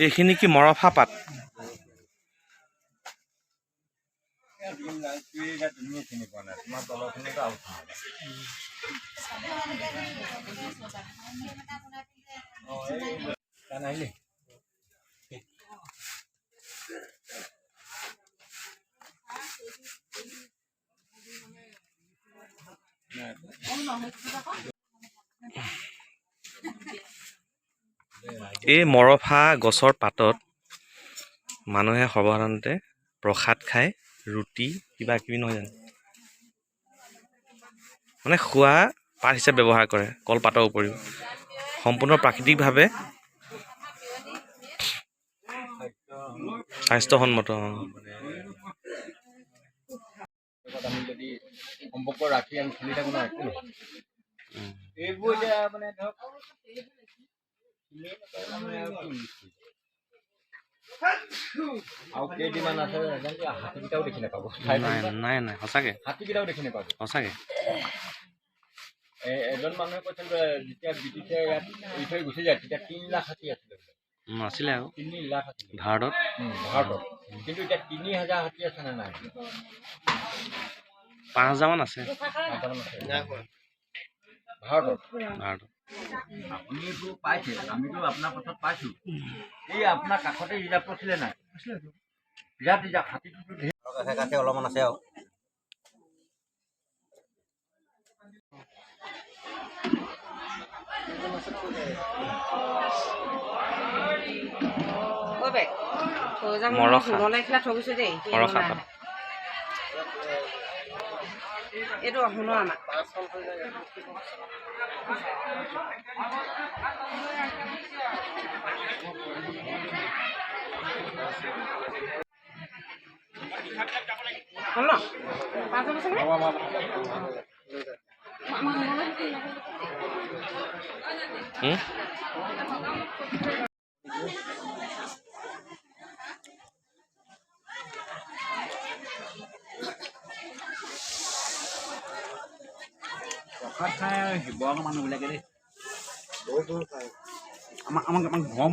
এইখিনি কি মৰফা পাত? এই মৰফা গছৰ পাতত মানুহে সৰ্বসাধাৰণতে প্ৰসাদ খায়, ৰুটি কিবা কিবি নহয় জানো, মানে খোৱা পাত হিচাপে ব্যৱহাৰ কৰে কলপাতৰ উপৰিও। সম্পূৰ্ণ প্ৰাকৃতিকভাৱে স্বাস্থ্যসন্মত। আমি যদি সম্পৰ্ক ৰাখি আমি খেলি থাকো না একো নহয়। এইবোৰ এতিয়া মানে ধৰক আৰু কেইদিনমান আছে হাতীকেইটাও দেখি নাপাব। নাই সঁচাকে হাতীকেইটাও দেখি নাপাব সঁচাকে। এজন মানুহে কৈছিল যেতিয়া ব্ৰিটিছে ইয়াত এৰি থৈ গুচি যায় তেতিয়া 3 লাখ হাতী আছিলে। আছিলে আকৌ 3 লাখ হাতী ভাৰতত। কিন্তু এতিয়া 3000 হাতী আছে নে নাই? 5000 মান আছে ভাৰতত। আপুনিতো পাইছে, আমিতো আপোনাৰ পথত পাইছো। এই আপোনাৰ কাষতে ৰিজাৰ্ভটো আছিলে নাই? ৰিজাৰ্ভ হাতীটোতো কাষে অলপমান আছে আৰু এইটো শুনো আমাক প্ৰসাদ খাই শিৱসাগৰ মানুহবিলাকে দেই আমাক ঘৰ